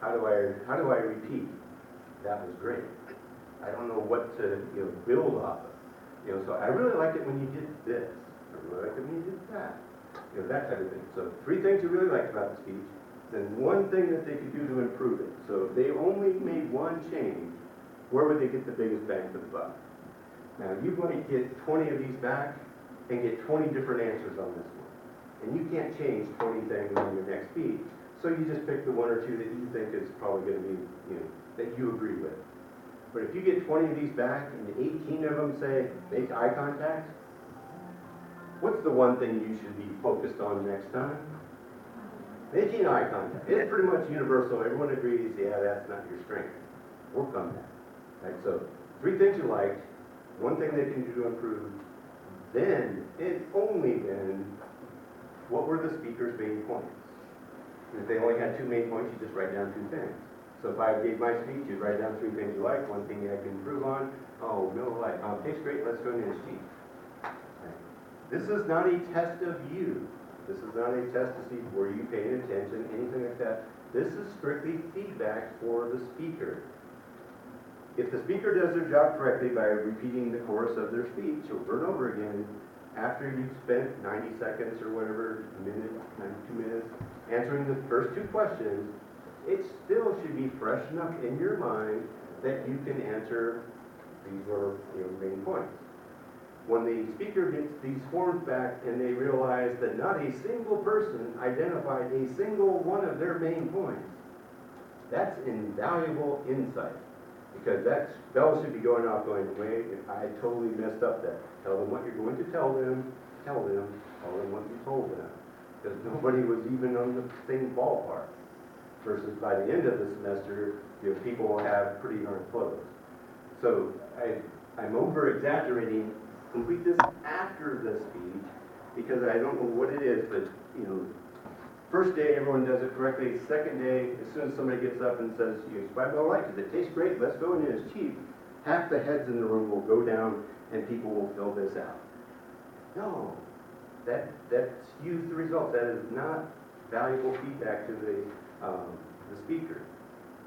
how do I repeat? That was great. I don't know what to, build off of. So I really liked it when you did this. I really liked it when you did that. That type of thing. So 3 things you really liked about the speech, then 1 thing that they could do to improve it. So if they only made 1 change, where would they get the biggest bang for the buck? Now you might get 20 of these back and get 20 different answers on this one. And you can't change 20 things on your next speech. So you just pick the 1 or 2 that you think is probably going to be, that you agree with. But if you get 20 of these back and 18 of them say, make eye contact, what's the 1 thing you should be focused on next time? Making eye contact. It's pretty much universal. Everyone agrees, yeah, that's not your strength. Work on that. Right? So 3 things you liked, 1 thing they can do to improve, then, and only then, what were the speaker's main points? And if they only had 2 main points, you just write down 2 things. So if I gave my speech, you'd write down 3 things you like, 1 thing I can improve on. Oh, no, like, tastes great, let's go into his cheap. Right. This is not a test of you. This is not a test to see were you paying attention, anything like that. This is strictly feedback for the speaker. If the speaker does their job correctly by repeating the chorus of their speech over and over again, after you've spent 90 seconds or whatever, a minute, 92 minutes, answering the first 2 questions, it still should be fresh enough in your mind that you can answer these were main points. When the speaker gets these forms back and they realize that not a single person identified a single one of their main points, that's invaluable insight. Because that bell should be going off going, wait, I totally messed up that. Tell them what you're going to tell them what you told them. Because nobody was even on the same ballpark. Versus by the end of the semester, people will have pretty darn close. So I'm over-exaggerating. Complete this after the speech, because I don't know what it is, but, first day everyone does it correctly. Second day, as soon as somebody gets up and says, I don't like it, it tastes great, let's go in, and it's cheap, half the heads in the room will go down and people will fill this out. No, that skews the results. That is not valuable feedback to the speaker.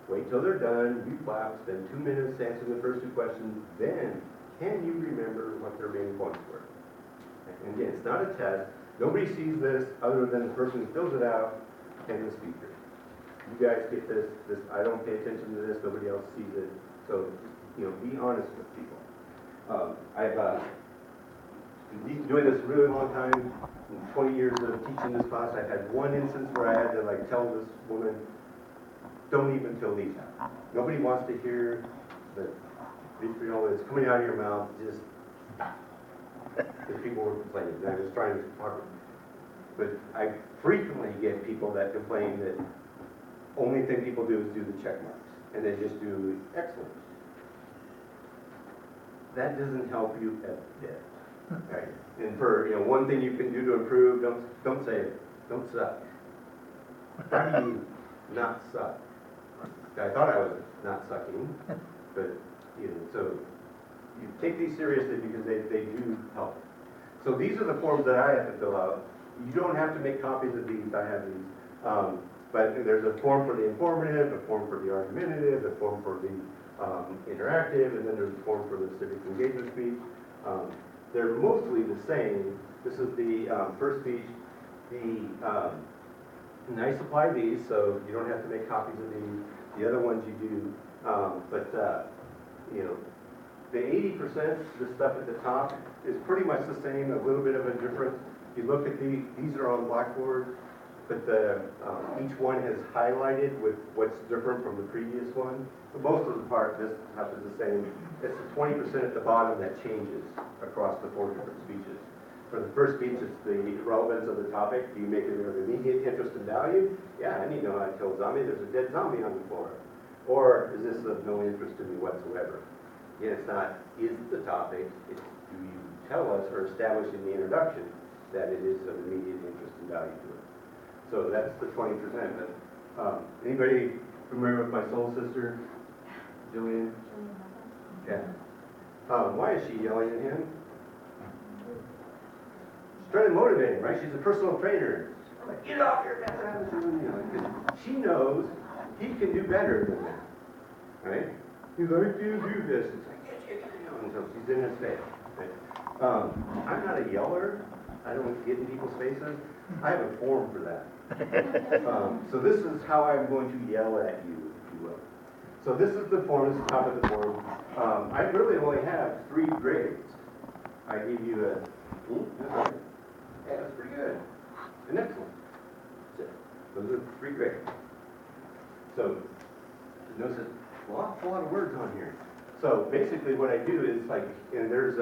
Wait till they're done, you clap, spend 2 minutes answering the first 2 questions, then can you remember what their main points were? And again, it's not a test. Nobody sees this other than the person who fills it out and the speaker. You guys get this, I don't pay attention to this, nobody else sees it. So, be honest with people. I've been doing this a really long time, 20 years of teaching this class. I've had 1 instance where I had to tell this woman, don't even fill these out. Nobody wants to hear the vitriol that's coming out of your mouth, just because people were complaining. I was trying to talk, but I frequently get people that complain that only thing people do is do the check marks, and they just do excellent. That doesn't help you a bit. Right? And for 1 thing you can do to improve, don't say it. Don't suck. How do you not suck? I thought I was not sucking, but so you take these seriously because they do help. So these are the forms that I have to fill out. You don't have to make copies of these. I have these. But there's a form for the informative, a form for the argumentative, a form for the interactive, and then there's a form for the civic engagement speech. They're mostly the same. This is the first speech. And I supply these, so you don't have to make copies of these. The other ones you do. The 80%, the stuff at the top, is pretty much the same, a little bit of a difference. If you look at these are on Blackboard, but each one has highlighted with what's different from the previous one. But most of the part, this stuff is the same. It's the 20% at the bottom that changes across the 4 different speeches. For the first speech, it's the relevance of the topic. Do you make it of immediate interest and value? Yeah, I need to know how to kill a zombie. There's a dead zombie on the floor. Or is this of no interest to me whatsoever? Again, it's not, is the topic, it's do you tell us or establish in the introduction that it is of immediate interest and value to us. So that's the 20%. But, anybody familiar with my soul sister, Jillian? Yeah. Why is she yelling at him? She's trying to motivate him, right? She's a personal trainer. Like, get off your back. She knows He can do better than that, right? He's like, I can't do this. It's like, and so she's in his face. Right? I'm not a yeller. I don't get in people's faces. I have a form for that. So this is how I'm going to yell at you, if you will. So this is the form, this is the top of the form. I really only have 3 grades. I give you a, yeah, that's pretty good. An excellent. Those are 3 grades. So notice a lot of words on here. So basically what I do is like, and there's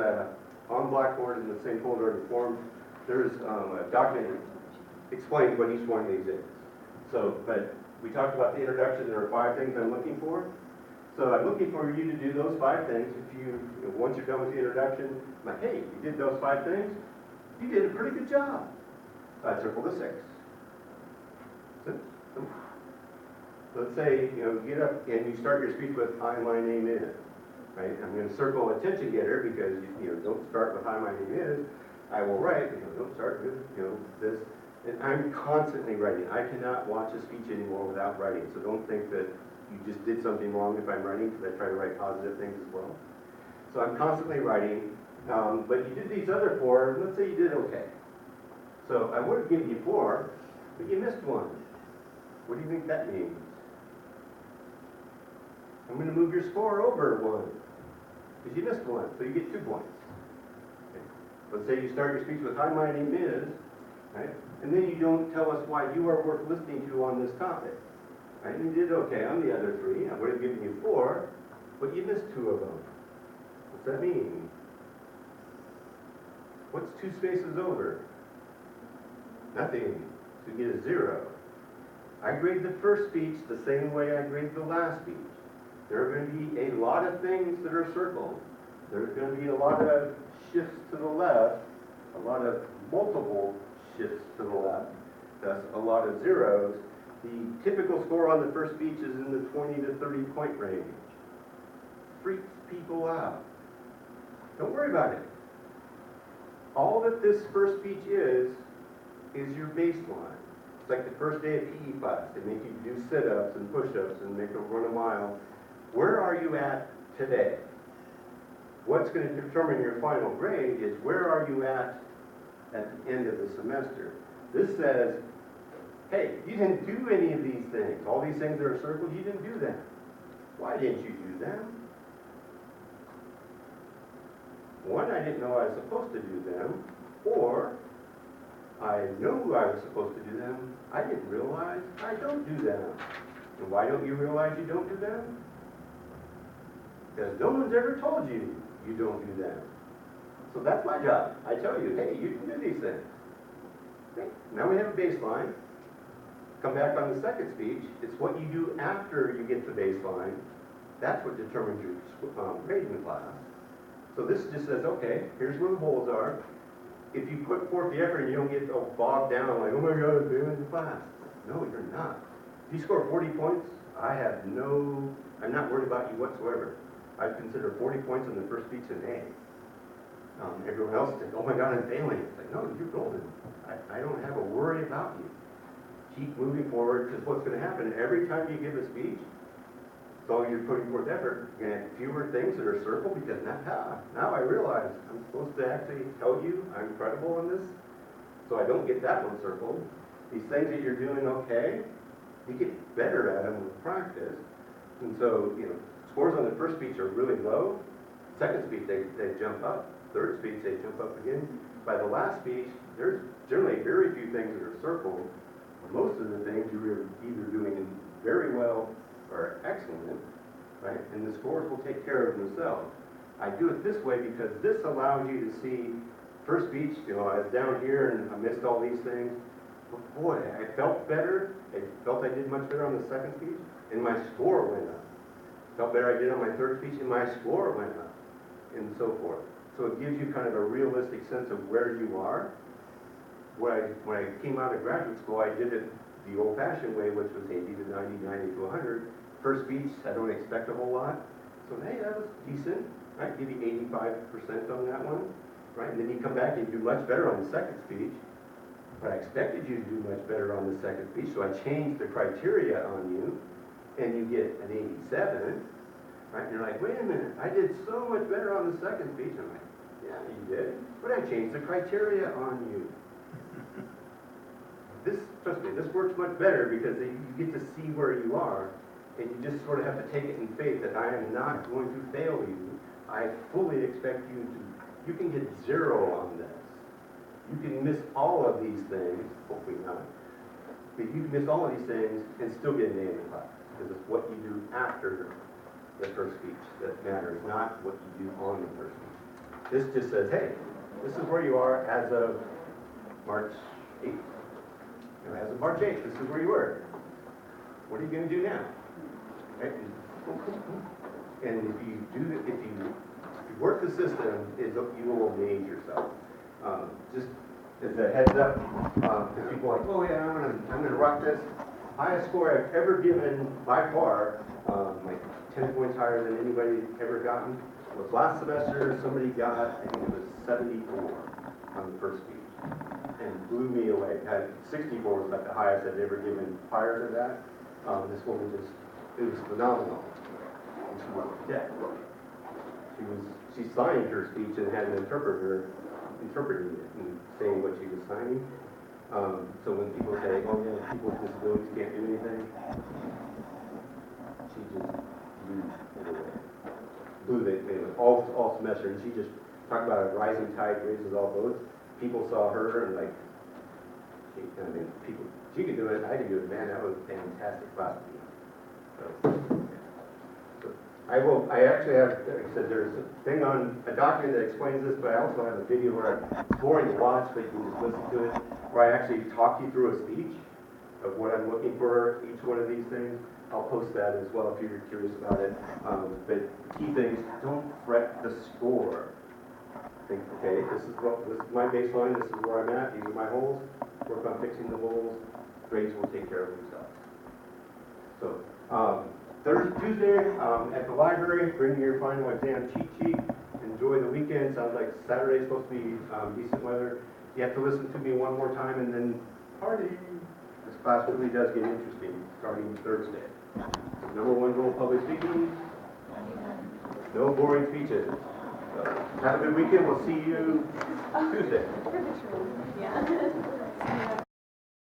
on Blackboard in the same folder of the form, there's a document explaining what each one of these is. So, but we talked about the introduction. There are 5 things I'm looking for. So I'm looking for you to do those 5 things. If you, once you're done with the introduction, I'm like, hey, you did those 5 things. You did a pretty good job. I circle the 6. So, let's say, get up and you start your speech with, hi, my name is. Right? I'm going to circle attention getter because, don't start with, hi, my name is. I will write, don't start with, this. And I'm constantly writing. I cannot watch a speech anymore without writing. So don't think that you just did something wrong if I'm writing, because I try to write positive things as well. So I'm constantly writing. But you did these other 4, let's say you did okay. So I would have given you 4, but you missed 1. What do you think that means? I'm going to move your score over 1, because you missed 1, so you get 2 points. Okay. Let's say you start your speech with, hi, my name is, right? And then you don't tell us why you are worth listening to on this topic. Right? And you did okay on the other 3. I would have given you 4, but you missed 2 of them. What's that mean? What's 2 spaces over? Nothing. So you get a 0. I grade the first speech the same way I grade the last speech. There are going to be a lot of things that are circled. There's going to be a lot of shifts to the left, a lot of multiple shifts to the left, thus a lot of zeros. The typical score on the first speech is in the 20 to 30 point range. Freaks people out. Don't worry about it. All that this first speech is your baseline. It's like the first day of PE class. They make you do sit-ups and push-ups and make you run a mile. Where are you at today? What's going to determine your final grade is where are you at the end of the semester. This says, hey, you didn't do any of these things. All these things that are circled, you didn't do them. Why didn't you do them? 1, I didn't know I was supposed to do them, or I knew I was supposed to do them. I didn't realize I don't do them. And why don't you realize you don't do them? Because no one's ever told you you don't do them. So that's my job. I tell you, hey, you can do these things. Okay. Now we have a baseline. Come back on the second speech. It's what you do after you get the baseline. That's what determines your grade in the class. So this just says, okay, here's where the holes are. If you put forth the effort and you don't get bogged down like, oh my God, I'm failing the class. No, you're not. If you score 40 points, I'm not worried about you whatsoever. I consider 40 points in the first speech an A. Everyone else thinks, oh my God, I'm failing. It's like, no, you're golden. I don't have a worry about you. Keep moving forward, because what's going to happen, every time you give a speech, so you're putting forth effort, you're going to have fewer things that are circled, because now I realize I'm supposed to actually tell you I'm credible on this, so I don't get that one circled. These things that you're doing okay, you get better at them with practice. And so, scores on the first speech are really low. Second speech, they jump up. Third speech, they jump up again. By the last speech, there's generally very few things that are circled. Most of the things you're either doing very well or excellent, right? And the scores will take care of themselves. I do it this way because this allows you to see first speech, I was down here and I missed all these things. But boy, I felt better. I felt I did much better on the second speech, and my score went up. Felt better I did on my third speech, and my score went up, and so forth. So it gives you kind of a realistic sense of where you are. When I came out of graduate school, I did it the old-fashioned way, which was 80 to 90, 90 to 100. First speech, I don't expect a whole lot. So, hey, that was decent, right? Give you 85% on that one, right? And then you come back and you do much better on the second speech. But I expected you to do much better on the second speech, so I changed the criteria on you. you get an 87, right? And you're like, wait a minute, I did so much better on the second speech. I'm like, yeah, you did, but I changed the criteria on you. This, trust me, this works much better because you get to see where you are, and you just sort of have to take it in faith that I am not going to fail you. I fully expect you to, you can get 0 on this. You can miss all of these things, hopefully not, but you can miss all of these things and still get an A in the class, because it's what you do after the first speech that matters, not what you do on the first speech. This just says, hey, this is where you are as of March 8th. You know, as of March 8th, this is where you were. What are you going to do now? Right? And if you do, if you work the system, you will amaze yourself. Just as a heads up, because people are like, oh yeah, I'm gonna rock this. Highest score I've ever given by far, like 10 points higher than anybody ever gotten, was last semester. Somebody got, I think it was 74 on the first speech, and blew me away. Had 64 was about the highest I'd ever given prior to that. This woman just, it was phenomenal. And she went deaf. She signed her speech and had an interpreter interpreting it and saying what she was signing. So when people say, oh yeah, people with disabilities can't do anything, she just blew it away. Blew it all semester, and she just talked about a rising tide raises all boats. People saw her and like, she could do it, I could do it, man, that was a fantastic class to be in. So, I actually have, like I said, there's a thing on a document that explains this, but I also have a video where it's boring to watch, but you can just listen to it, where I actually talk you through a speech of what I'm looking for, each one of these things. I'll post that as well if you're curious about it. But the key things, don't fret the score. Think, okay, this is my baseline, this is where I'm at, these are my holes, work on fixing the holes, grades will take care of themselves. So, Tuesday at the library, bring your final exam cheat sheet, enjoy the weekend. Sounds like Saturday's supposed to be decent weather. You have to listen to me one more time and then party. This class really does get interesting starting Thursday. Number 1 goal, public speaking. No boring speeches. So, have a good weekend. We'll see you Tuesday. Yeah.